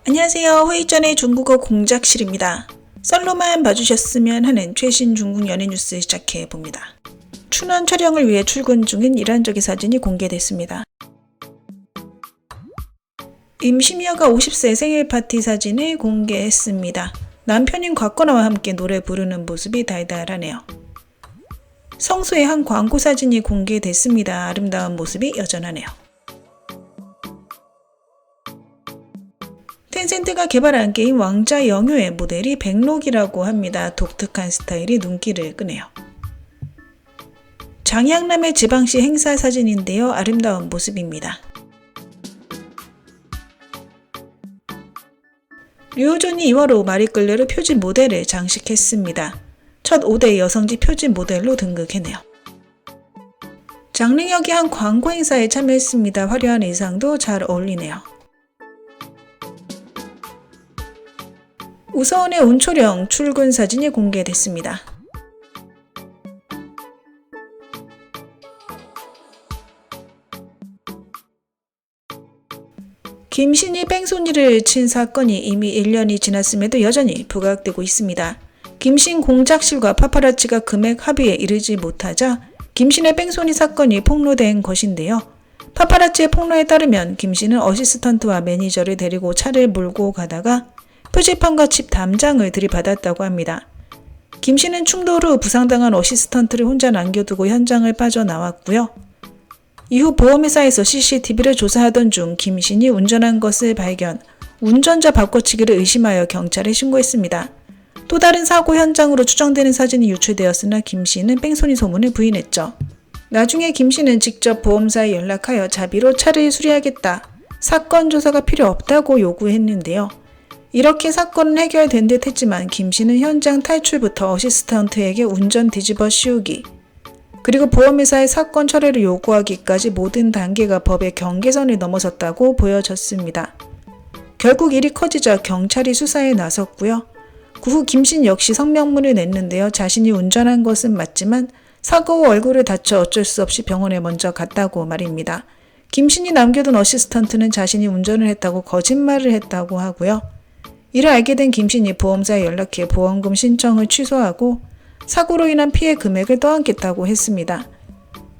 안녕하세요. 회의 전에 중국어 공작실입니다. 썰로만 봐주셨으면 하는 최신 중국 연예 뉴스 시작해 봅니다. 춘원 촬영을 위해 출근 중인 이란족의 사진이 공개됐습니다. 임시미어가 50세 생일 파티 사진을 공개했습니다. 남편인 곽건아와 함께 노래 부르는 모습이 달달하네요. 성수의 한 광고 사진이 공개됐습니다. 아름다운 모습이 여전하네요. 텐센트가 개발한 게임 왕자 영유의 모델이 백록이라고 합니다. 독특한 스타일이 눈길을 끄네요. 장양남의 지방시 행사 사진인데요. 아름다운 모습입니다. 류호존이 2월 후 마리끌레르 표지 모델을 장식했습니다. 첫 5대 여성지 표지 모델로 등극했네요. 장릉역이 한 광고 행사에 참여했습니다. 화려한 의상도 잘 어울리네요. 우서원의 운초령 출근 사진이 공개됐습니다. 김신이 뺑소니를 친 사건이 이미 1년이 지났음에도 여전히 부각되고 있습니다. 김신 공작실과 파파라치가 금액 합의에 이르지 못하자 김신의 뺑소니 사건이 폭로된 것인데요. 파파라치의 폭로에 따르면 김신은 어시스턴트와 매니저를 데리고 차를 몰고 가다가 표지판과 집 담장을 들이받았다고 합니다. 김씨는 충돌 후 부상당한 어시스턴트를 혼자 남겨두고 현장을 빠져나왔고요. 이후 보험회사에서 CCTV를 조사하던 중 김신이 운전한 것을 발견, 운전자 바꿔치기를 의심하여 경찰에 신고했습니다. 또 다른 사고 현장으로 추정되는 사진이 유출되었으나 김씨는 뺑소니 소문을 부인했죠. 나중에 김씨는 직접 보험사에 연락하여 자비로 차를 수리하겠다, 사건 조사가 필요 없다고 요구했는데요. 이렇게 사건은 해결된 듯 했지만 김씨는 현장 탈출부터 어시스턴트에게 운전 뒤집어 씌우기, 그리고 보험회사의 사건 철회를 요구하기까지 모든 단계가 법의 경계선을 넘어섰다고 보여졌습니다. 결국 일이 커지자 경찰이 수사에 나섰고요. 그 후 김씨 역시 성명문을 냈는데요. 자신이 운전한 것은 맞지만 사고 후 얼굴을 다쳐 어쩔 수 없이 병원에 먼저 갔다고 말입니다. 김씨이 남겨둔 어시스턴트는 자신이 운전을 했다고 거짓말을 했다고 하고요. 이를 알게 된 김신이 보험사에 연락해 보험금 신청을 취소하고 사고로 인한 피해 금액을 떠안겠다고 했습니다.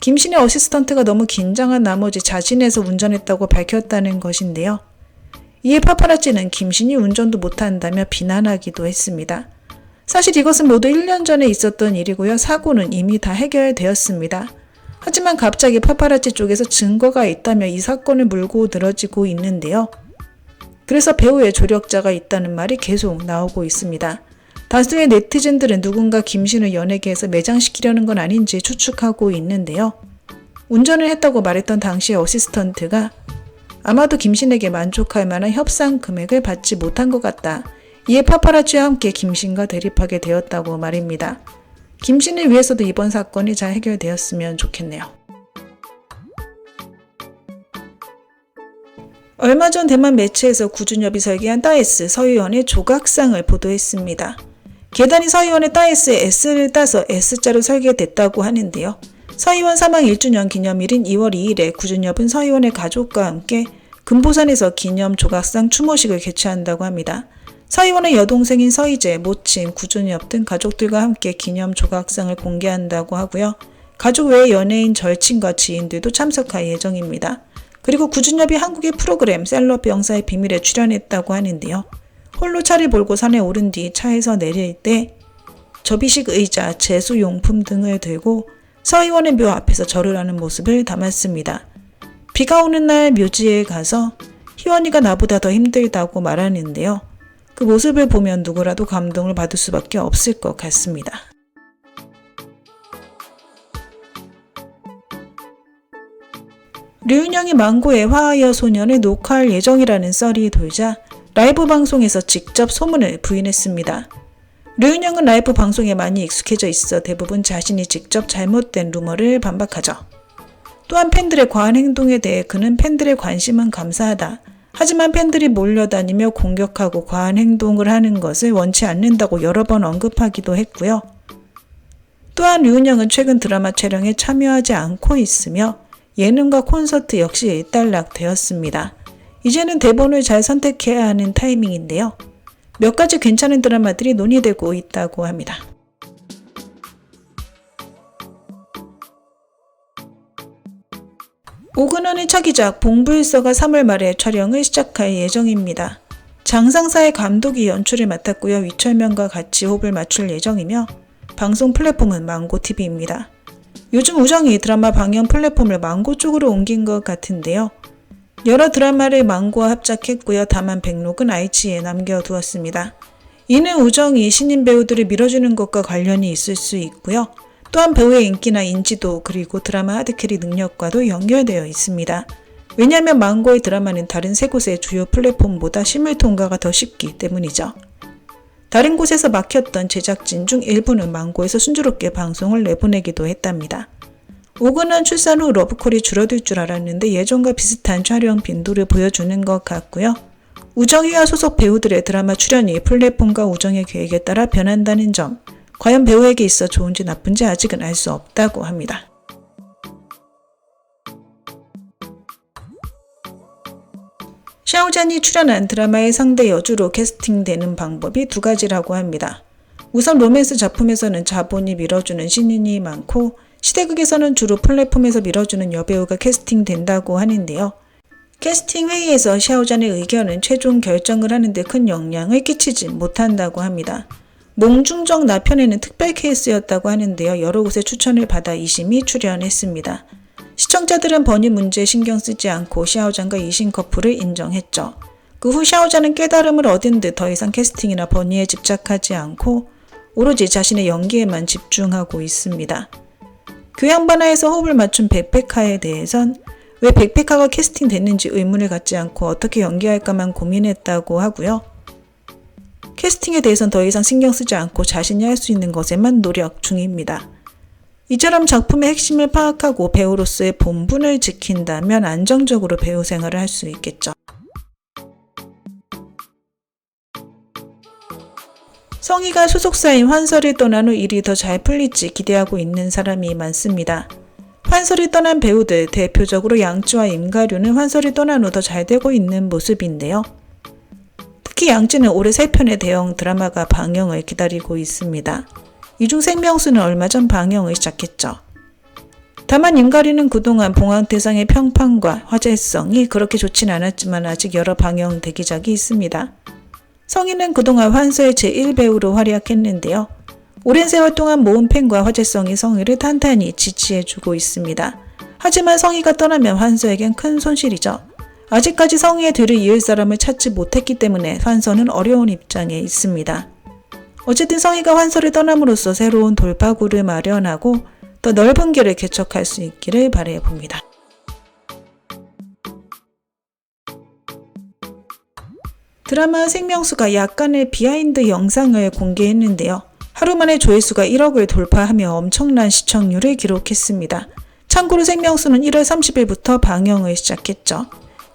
김신의 어시스턴트가 너무 긴장한 나머지 자진해서 운전했다고 밝혔다는 것인데요. 이에 파파라치는 김신이 운전도 못한다며 비난하기도 했습니다. 사실 이것은 모두 1년 전에 있었던 일이고요. 사고는 이미 다 해결되었습니다. 하지만 갑자기 파파라치 쪽에서 증거가 있다며 이 사건을 물고 늘어지고 있는데요. 그래서 배우의 조력자가 있다는 말이 계속 나오고 있습니다. 다수의 네티즌들은 누군가 김신을 연예계에서 매장시키려는 건 아닌지 추측하고 있는데요. 운전을 했다고 말했던 당시의 어시스턴트가 아마도 김신에게 만족할 만한 협상 금액을 받지 못한 것 같다. 이에 파파라치와 함께 김신과 대립하게 되었다고 말입니다. 김신을 위해서도 이번 사건이 잘 해결되었으면 좋겠네요. 얼마 전 대만 매체에서 구준엽이 설계한 따에스 서유원의 조각상을 보도했습니다. 계단이 서유원의 따에스에 S를 따서 S자로 설계됐다고 하는데요. 서유원 사망 1주년 기념일인 2월 2일에 구준엽은 서유원의 가족과 함께 금보산에서 기념 조각상 추모식을 개최한다고 합니다. 서유원의 여동생인 서희재, 모친, 구준엽 등 가족들과 함께 기념 조각상을 공개한다고 하고요. 가족 외에 연예인 절친과 지인들도 참석할 예정입니다. 그리고 구준엽이 한국의 프로그램 셀럽 영사의 비밀에 출연했다고 하는데요. 홀로 차를 몰고 산에 오른 뒤 차에서 내릴 때 접이식 의자, 제수용품 등을 들고 서희원의 묘 앞에서 절을 하는 모습을 담았습니다. 비가 오는 날 묘지에 가서 희원이가 나보다 더 힘들다고 말하는데요. 그 모습을 보면 누구라도 감동을 받을 수밖에 없을 것 같습니다. 류인영이 망고의 화하여 소년을 녹화할 예정이라는 썰이 돌자 라이브 방송에서 직접 소문을 부인했습니다. 류인영은 라이브 방송에 많이 익숙해져 있어 대부분 자신이 직접 잘못된 루머를 반박하죠. 또한 팬들의 과한 행동에 대해 그는 팬들의 관심은 감사하다. 하지만 팬들이 몰려다니며 공격하고 과한 행동을 하는 것을 원치 않는다고 여러 번 언급하기도 했고요. 또한 류인영은 최근 드라마 촬영에 참여하지 않고 있으며 예능과 콘서트 역시 일단락되었습니다. 이제는 대본을 잘 선택해야 하는 타이밍인데요. 몇 가지 괜찮은 드라마들이 논의되고 있다고 합니다. 오근원의 차기작 봉부일서가 3월 말에 촬영을 시작할 예정입니다. 장상사의 감독이 연출을 맡았고요. 위철면과 같이 호흡을 맞출 예정이며 방송 플랫폼은 망고TV입니다. 요즘 우정이 드라마 방영 플랫폼을 망고 쪽으로 옮긴 것 같은데요. 여러 드라마를 망고와 합작했고요. 다만 백록은 아이치에 남겨두었습니다. 이는 우정이 신인 배우들을 밀어주는 것과 관련이 있을 수 있고요. 또한 배우의 인기나 인지도 그리고 드라마 하드캐리 능력과도 연결되어 있습니다. 왜냐하면 망고의 드라마는 다른 세 곳의 주요 플랫폼보다 실물 통과가 더 쉽기 때문이죠. 다른 곳에서 막혔던 제작진 중 일부는 망고에서 순조롭게 방송을 내보내기도 했답니다. 오근원 출산 후 러브콜이 줄어들 줄 알았는데 예전과 비슷한 촬영 빈도를 보여주는 것 같고요. 우정이와 소속 배우들의 드라마 출연이 플랫폼과 우정의 계획에 따라 변한다는 점, 과연 배우에게 있어 좋은지 나쁜지 아직은 알 수 없다고 합니다. 샤오잔이 출연한 드라마의 상대 여주로 캐스팅되는 방법이 두 가지라고 합니다. 우선 로맨스 작품에서는 자본이 밀어주는 신인이 많고 시대극에서는 주로 플랫폼에서 밀어주는 여배우가 캐스팅된다고 하는데요. 캐스팅 회의에서 샤오잔의 의견은 최종 결정을 하는데 큰 영향을 끼치지 못한다고 합니다. 몽중정 나편에는 특별 케이스였다고 하는데요. 여러 곳의 추천을 받아 이심이 출연했습니다. 시청자들은 버니 문제에 신경 쓰지 않고 샤오잔과 이신 커플을 인정했죠. 그 후 샤오잔은 깨달음을 얻은 듯 더 이상 캐스팅이나 버니에 집착하지 않고 오로지 자신의 연기에만 집중하고 있습니다. 교양반화에서 호흡을 맞춘 백백하에 대해선 왜 백백하가 캐스팅됐는지 의문을 갖지 않고 어떻게 연기할까만 고민했다고 하고요. 캐스팅에 대해선 더 이상 신경 쓰지 않고 자신이 할 수 있는 것에만 노력 중입니다. 이처럼 작품의 핵심을 파악하고 배우로서의 본분을 지킨다면 안정적으로 배우 생활을 할 수 있겠죠. 성희가 소속사인 환설이 떠난 후 일이 더 잘 풀릴지 기대하고 있는 사람이 많습니다. 환설이 떠난 배우들, 대표적으로 양쯔와 임가류는 환설이 떠난 후 더 잘 되고 있는 모습인데요. 특히 양쯔는 올해 3편의 대형 드라마가 방영을 기다리고 있습니다. 이 중 생명수는 얼마 전 방영을 시작했죠. 다만 임가리는 그동안 봉황태상의 평판과 화제성이 그렇게 좋진 않았지만 아직 여러 방영 대기작이 있습니다. 성희는 그동안 환서의 제1배우로 활약했는데요. 오랜 세월 동안 모은 팬과 화제성이 성희를 탄탄히 지지해주고 있습니다. 하지만 성희가 떠나면 환서에겐 큰 손실이죠. 아직까지 성희의 뒤를 이을 사람을 찾지 못했기 때문에 환서는 어려운 입장에 있습니다. 어쨌든 성희가 환서를 떠남으로써 새로운 돌파구를 마련하고 더 넓은 길을 개척할 수 있기를 바라봅니다. 드라마 생명수가 약간의 비하인드 영상을 공개했는데요. 하루 만에 조회수가 1억을 돌파하며 엄청난 시청률을 기록했습니다. 참고로 생명수는 1월 30일부터 방영을 시작했죠.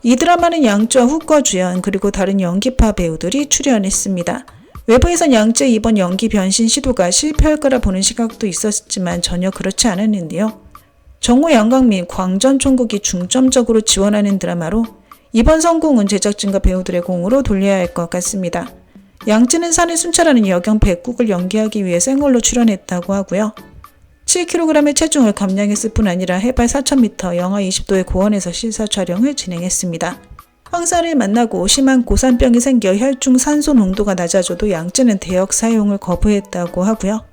이 드라마는 양쯔와 훅거 주연 그리고 다른 연기파 배우들이 출연했습니다. 외부에선 양쯔의 이번 연기 변신 시도가 실패할 거라 보는 시각도 있었지만 전혀 그렇지 않았는데요. 정우, 양광민, 광전 총국이 중점적으로 지원하는 드라마로 이번 성공은 제작진과 배우들의 공으로 돌려야 할 것 같습니다. 양쯔는 산을 순찰하는 여경 백국을 연기하기 위해 생얼로 출연했다고 하고요. 7kg의 체중을 감량했을 뿐 아니라 해발 4,000m, 영하 20도의 고원에서 실사 촬영을 진행했습니다. 황사를 만나고 심한 고산병이 생겨 혈중 산소 농도가 낮아져도 양쯔는 대역 사용을 거부했다고 하고요.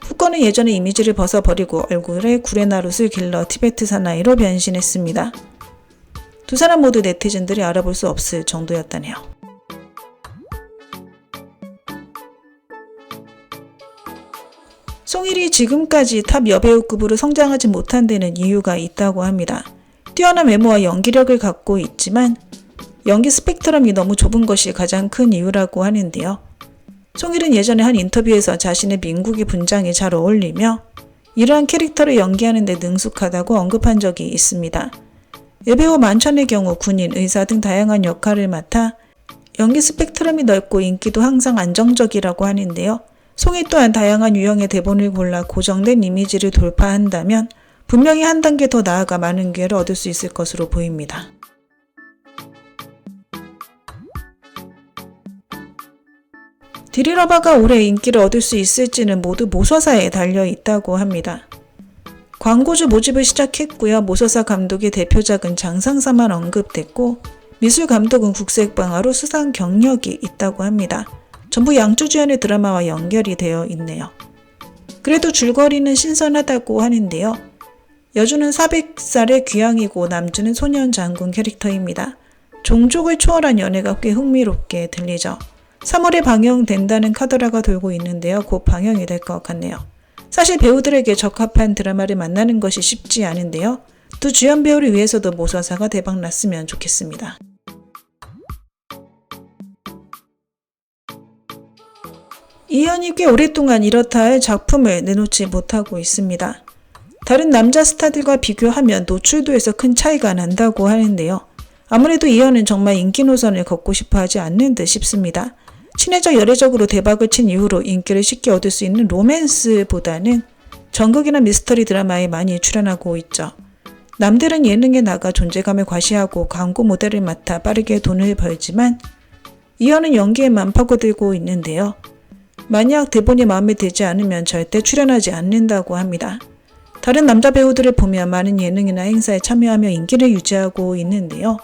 훅거는 예전의 이미지를 벗어버리고 얼굴에 구레나룻을 길러 티베트 사나이로 변신했습니다. 두 사람 모두 네티즌들이 알아볼 수 없을 정도였다네요. 송일이 지금까지 탑 여배우급으로 성장하지 못한 데는 이유가 있다고 합니다. 뛰어난 외모와 연기력을 갖고 있지만 연기 스펙트럼이 너무 좁은 것이 가장 큰 이유라고 하는데요. 송일은 예전에 한 인터뷰에서 자신의 민국이 분장에 잘 어울리며 이러한 캐릭터를 연기하는 데 능숙하다고 언급한 적이 있습니다. 여배우 만천의 경우 군인, 의사 등 다양한 역할을 맡아 연기 스펙트럼이 넓고 인기도 항상 안정적이라고 하는데요. 송이 또한 다양한 유형의 대본을 골라 고정된 이미지를 돌파한다면 분명히 한 단계 더 나아가 많은 기회를 얻을 수 있을 것으로 보입니다. 디리러바가 올해 인기를 얻을 수 있을지는 모두 모서사에 달려 있다고 합니다. 광고주 모집을 시작했고요. 모서사 감독의 대표작은 장상사만 언급됐고 미술 감독은 국색방화로 수상 경력이 있다고 합니다. 전부 양주 주연의 드라마와 연결이 되어 있네요. 그래도 줄거리는 신선하다고 하는데요. 여주는 400살의 귀향이고 남주는 소년 장군 캐릭터입니다. 종족을 초월한 연애가 꽤 흥미롭게 들리죠. 3월에 방영된다는 카더라가 돌고 있는데요. 곧 방영이 될 것 같네요. 사실 배우들에게 적합한 드라마를 만나는 것이 쉽지 않은데요. 두 주연 배우를 위해서도 모서사가 대박났으면 좋겠습니다. 이현이 꽤 오랫동안 이렇다 할 작품을 내놓지 못하고 있습니다. 다른 남자 스타들과 비교하면 노출도에서 큰 차이가 난다고 하는데요. 아무래도 이현은 정말 인기 노선을 걷고 싶어 하지 않는 듯 싶습니다. 친해적 열애적으로 대박을 친 이후로 인기를 쉽게 얻을 수 있는 로맨스보다는 전극이나 미스터리 드라마에 많이 출연하고 있죠. 남들은 예능에 나가 존재감을 과시하고 광고 모델을 맡아 빠르게 돈을 벌지만 이현은 연기에만 파고들고 있는데요. 만약 대본이 마음에 들지 않으면 절대 출연하지 않는다고 합니다. 다른 남자 배우들을 보면 많은 예능이나 행사에 참여하며 인기를 유지하고 있는데요.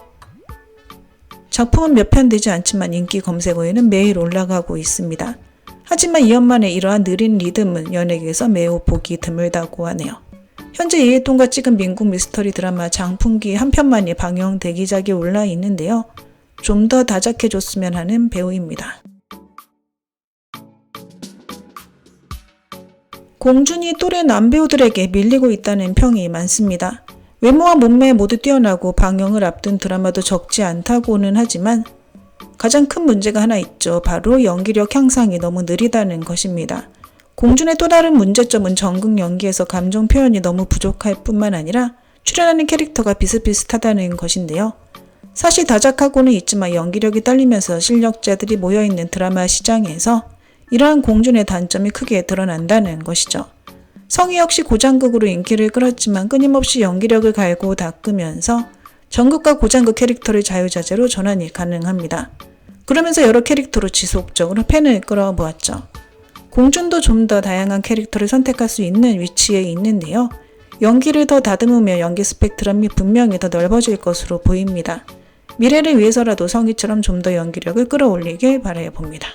작품은 몇 편 되지 않지만 인기 검색어에는 매일 올라가고 있습니다. 하지만 이현만의 이러한 느린 리듬은 연예계에서 매우 보기 드물다고 하네요. 현재 이일동과 찍은 민국 미스터리 드라마 장풍기 한 편만이 방영 대기작에 올라 있는데요. 좀 더 다작해줬으면 하는 배우입니다. 공준이 또래 남배우들에게 밀리고 있다는 평이 많습니다. 외모와 몸매 모두 뛰어나고 방영을 앞둔 드라마도 적지 않다고는 하지만 가장 큰 문제가 하나 있죠. 바로 연기력 향상이 너무 느리다는 것입니다. 공준의 또 다른 문제점은 전극 연기에서 감정 표현이 너무 부족할 뿐만 아니라 출연하는 캐릭터가 비슷비슷하다는 것인데요. 사실 다작하고는 있지만 연기력이 딸리면서 실력자들이 모여있는 드라마 시장에서 이러한 공준의 단점이 크게 드러난다는 것이죠. 성희 역시 고장극으로 인기를 끌었지만 끊임없이 연기력을 갈고 닦으면서 전극과 고장극 캐릭터를 자유자재로 전환이 가능합니다. 그러면서 여러 캐릭터로 지속적으로 팬을 끌어모았죠. 공준도 좀 더 다양한 캐릭터를 선택할 수 있는 위치에 있는데요. 연기를 더 다듬으며 연기 스펙트럼이 분명히 더 넓어질 것으로 보입니다. 미래를 위해서라도 성희처럼 좀 더 연기력을 끌어올리길 바라봅니다.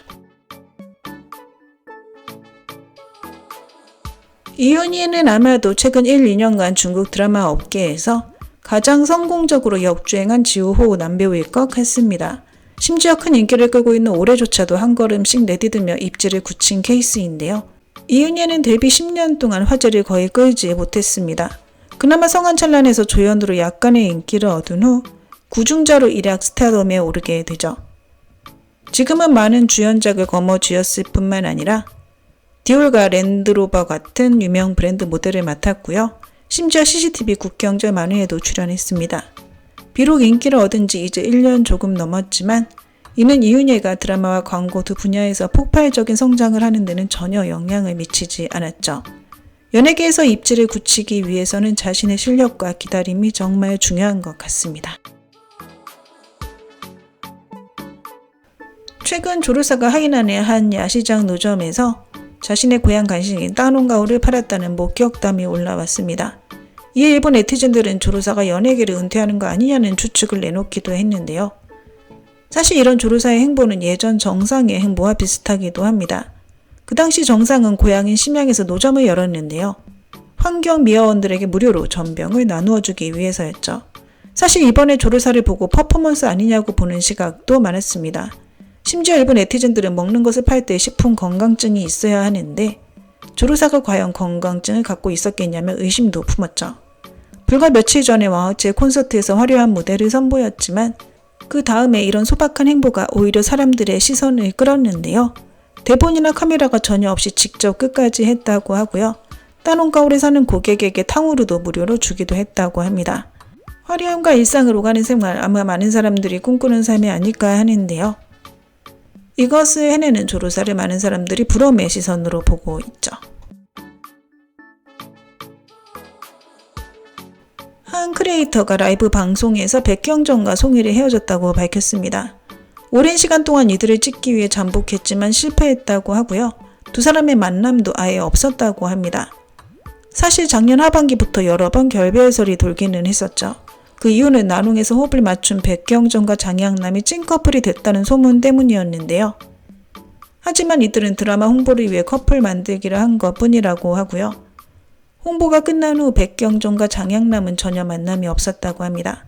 이윤희는 아마도 최근 1, 2년간 중국 드라마 업계에서 가장 성공적으로 역주행한 지우호 남배우일 것 같습니다. 심지어 큰 인기를 끌고 있는 올해조차도 한 걸음씩 내디디며 입지를 굳힌 케이스인데요. 이윤희는 데뷔 10년 동안 화제를 거의 끌지 못했습니다. 그나마 성한찬란에서 조연으로 약간의 인기를 얻은 후 구중자로 일약 스타덤에 오르게 되죠. 지금은 많은 주연작을 거머쥐었을 뿐만 아니라 디올과 랜드로버 같은 유명 브랜드 모델을 맡았고요. 심지어 CCTV 국경절 만회에도 출연했습니다. 비록 인기를 얻은 지 이제 1년 조금 넘었지만 이는 이윤희가 드라마와 광고 두 분야에서 폭발적인 성장을 하는 데는 전혀 영향을 미치지 않았죠. 연예계에서 입지를 굳히기 위해서는 자신의 실력과 기다림이 정말 중요한 것 같습니다. 최근 조르사가 하이난의 한 야시장 노점에서 자신의 고향 간식인 따농가오를 팔았다는 목격담이 올라왔습니다. 이에 일본 네티즌들은 조르사가 연예계를 은퇴하는 거 아니냐는 추측을 내놓기도 했는데요. 사실 이런 조르사의 행보는 예전 정상의 행보와 비슷하기도 합니다. 그 당시 정상은 고향인 심양에서 노점을 열었는데요. 환경 미화원들에게 무료로 전병을 나누어 주기 위해서였죠. 사실 이번에 조르사를 보고 퍼포먼스 아니냐고 보는 시각도 많았습니다. 심지어 일본 네티즌들은 먹는 것을 팔 때 식품 건강증이 있어야 하는데 조르사가 과연 건강증을 갖고 있었겠냐며 의심도 품었죠. 불과 며칠 전에 와우치의 콘서트에서 화려한 무대를 선보였지만 그 다음에 이런 소박한 행보가 오히려 사람들의 시선을 끌었는데요. 대본이나 카메라가 전혀 없이 직접 끝까지 했다고 하고요. 따농가오를 사는 고객에게 탕후루도 무료로 주기도 했다고 합니다. 화려함과 일상을 오가는 생활, 아마 많은 사람들이 꿈꾸는 삶이 아닐까 하는데요. 이것을 해내는 조르사를 많은 사람들이 부러움의 시선으로 보고 있죠. 한 크리에이터가 라이브 방송에서 백경정과 송일이 헤어졌다고 밝혔습니다. 오랜 시간 동안 이들을 찍기 위해 잠복했지만 실패했다고 하고요. 두 사람의 만남도 아예 없었다고 합니다. 사실 작년 하반기부터 여러 번 결별설이 돌기는 했었죠. 그 이유는 나눔에서 호흡을 맞춘 백경정과 장양남이 찐커플이 됐다는 소문 때문이었는데요. 하지만 이들은 드라마 홍보를 위해 커플 만들기를 한 것뿐이라고 하고요. 홍보가 끝난 후 백경정과 장양남은 전혀 만남이 없었다고 합니다.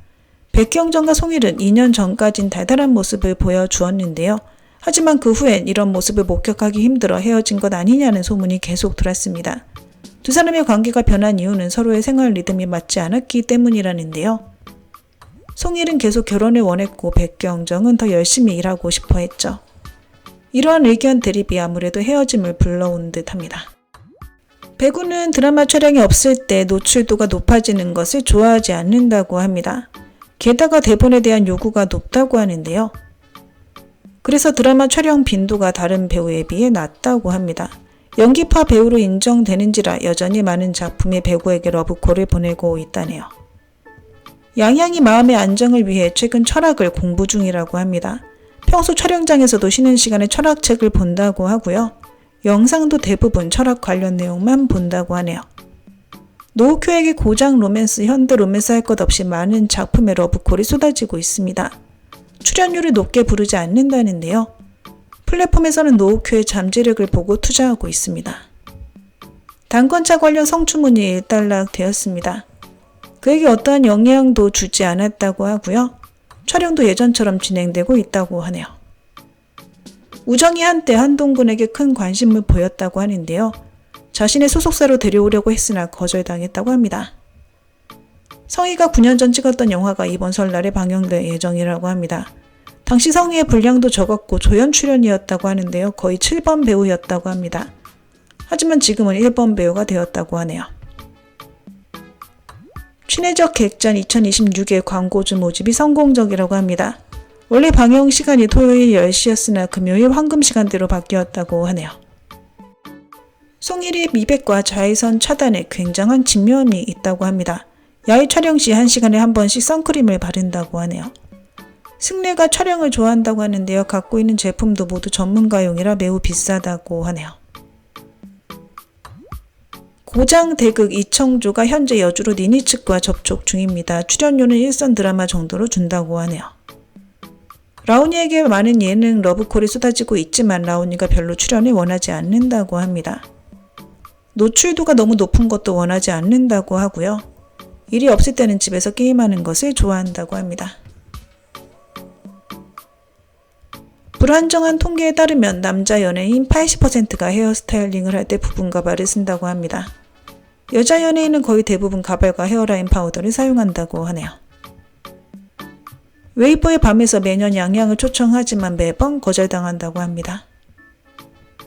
백경정과 송일은 2년 전까진 달달한 모습을 보여주었는데요. 하지만 그 후엔 이런 모습을 목격하기 힘들어 헤어진 것 아니냐는 소문이 계속 돌았습니다. 두 사람의 관계가 변한 이유는 서로의 생활 리듬이 맞지 않았기 때문이라는데요. 송일은 계속 결혼을 원했고 백경정은 더 열심히 일하고 싶어 했죠. 이러한 의견 대립이 아무래도 헤어짐을 불러온 듯합니다. 배구는 드라마 촬영이 없을 때 노출도가 높아지는 것을 좋아하지 않는다고 합니다. 게다가 대본에 대한 요구가 높다고 하는데요. 그래서 드라마 촬영 빈도가 다른 배우에 비해 낮다고 합니다. 연기파 배우로 인정되는지라 여전히 많은 작품이 배우에게 러브콜을 보내고 있다네요. 양양이 마음의 안정을 위해 최근 철학을 공부 중이라고 합니다. 평소 촬영장에서도 쉬는 시간에 철학책을 본다고 하고요. 영상도 대부분 철학 관련 내용만 본다고 하네요. 노우큐에게 고장 로맨스, 현대 로맨스 할 것 없이 많은 작품의 러브콜이 쏟아지고 있습니다. 출연료를 높게 부르지 않는다는데요. 플랫폼에서는 노우큐의 잠재력을 보고 투자하고 있습니다. 당권차 관련 성추문이 일단락되었습니다. 그에게 어떠한 영향도 주지 않았다고 하고요. 촬영도 예전처럼 진행되고 있다고 하네요. 우정이 한때 한동근에게 큰 관심을 보였다고 하는데요. 자신의 소속사로 데려오려고 했으나 거절당했다고 합니다. 성희가 9년 전 찍었던 영화가 이번 설날에 방영될 예정이라고 합니다. 당시 성희의 분량도 적었고 조연 출연이었다고 하는데요. 거의 7번 배우였다고 합니다. 하지만 지금은 1번 배우가 되었다고 하네요. 친해적 객잔 2026의 광고주 모집이 성공적이라고 합니다. 원래 방영 시간이 토요일 10시였으나 금요일 황금 시간대로 바뀌었다고 하네요. 송일이 미백과 자외선 차단에 굉장한 집념이 있다고 합니다. 야외 촬영 시 1시간에 한 번씩 선크림을 바른다고 하네요. 승래가 촬영을 좋아한다고 하는데요. 갖고 있는 제품도 모두 전문가용이라 매우 비싸다고 하네요. 고장 대극 이청조가 현재 여주로 니니 측과 접촉 중입니다. 출연료는 일선 드라마 정도로 준다고 하네요. 라온이에게 많은 예능 러브콜이 쏟아지고 있지만 라온이가 별로 출연을 원하지 않는다고 합니다. 노출도가 너무 높은 것도 원하지 않는다고 하고요. 일이 없을 때는 집에서 게임하는 것을 좋아한다고 합니다. 불안정한 통계에 따르면 남자 연예인 80%가 헤어스타일링을 할 때 부분 가발을 쓴다고 합니다. 여자 연예인은 거의 대부분 가발과 헤어라인 파우더를 사용한다고 하네요. 웨이버의 밤에서 매년 양양을 초청하지만 매번 거절당한다고 합니다.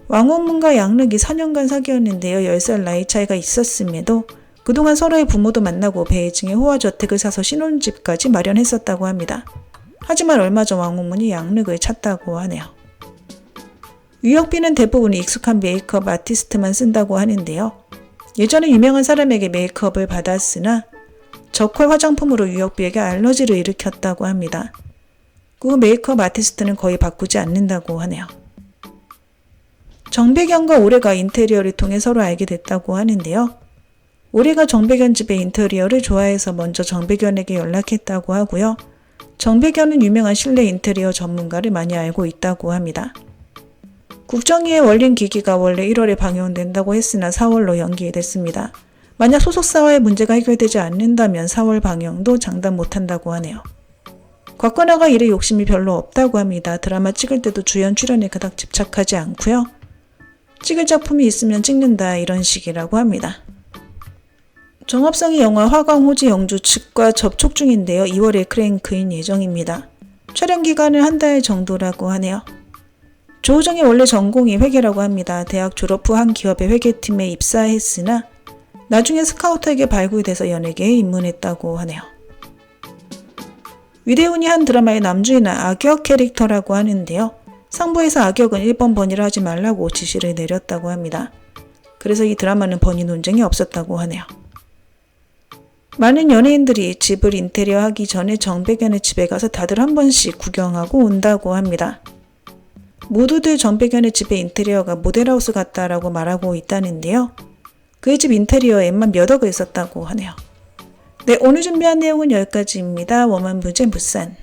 왕원문과 양릉이 4년간 사귀었는데요. 10살 나이 차이가 있었음에도 그동안 서로의 부모도 만나고 베이징에 호화저택을 사서 신혼집까지 마련했었다고 합니다. 하지만 얼마 전 왕원문이 양릉을 찾다고 하네요. 유혁빈은 대부분 익숙한 메이크업 아티스트만 쓴다고 하는데요. 예전에 유명한 사람에게 메이크업을 받았으나 저퀄 화장품으로 유혁빈에게 알러지를 일으켰다고 합니다. 그 메이크업 아티스트는 거의 바꾸지 않는다고 하네요. 정백연과 올해가 인테리어를 통해 서로 알게 됐다고 하는데요. 올해가 정백연 집의 인테리어를 좋아해서 먼저 정백연에게 연락했다고 하고요. 정백연은 유명한 실내 인테리어 전문가를 많이 알고 있다고 합니다. 국정이의 원린 기기가 원래 1월에 방영된다고 했으나 4월로 연기됐습니다. 만약 소속사와의 문제가 해결되지 않는다면 4월 방영도 장담 못한다고 하네요. 곽건아가 일에 욕심이 별로 없다고 합니다. 드라마 찍을 때도 주연 출연에 그닥 집착하지 않고요. 찍을 작품이 있으면 찍는다 이런 식이라고 합니다. 정합성의 영화 화광호지 영주 측과 접촉 중인데요. 2월에 크랭크인 예정입니다. 촬영 기간은 한 달 정도라고 하네요. 조우정의 원래 전공이 회계라고 합니다. 대학 졸업 후 한 기업의 회계팀에 입사했으나 나중에 스카우터에게 발굴돼서 연예계에 입문했다고 하네요. 위대훈이 한 드라마의 남주인은 악역 캐릭터라고 하는데요. 상부에서 악역은 1번 번이라 하지 말라고 지시를 내렸다고 합니다. 그래서 이 드라마는 번이 논쟁이 없었다고 하네요. 많은 연예인들이 집을 인테리어 하기 전에 정백연의 집에 가서 다들 한 번씩 구경하고 온다고 합니다. 모두들 정백연의 집의 인테리어가 모델하우스 같다라고 말하고 있다는데요. 그의 집 인테리어에만 몇 억을 썼다고 하네요. 네, 오늘 준비한 내용은 여기까지입니다. 워먼 부제 무산.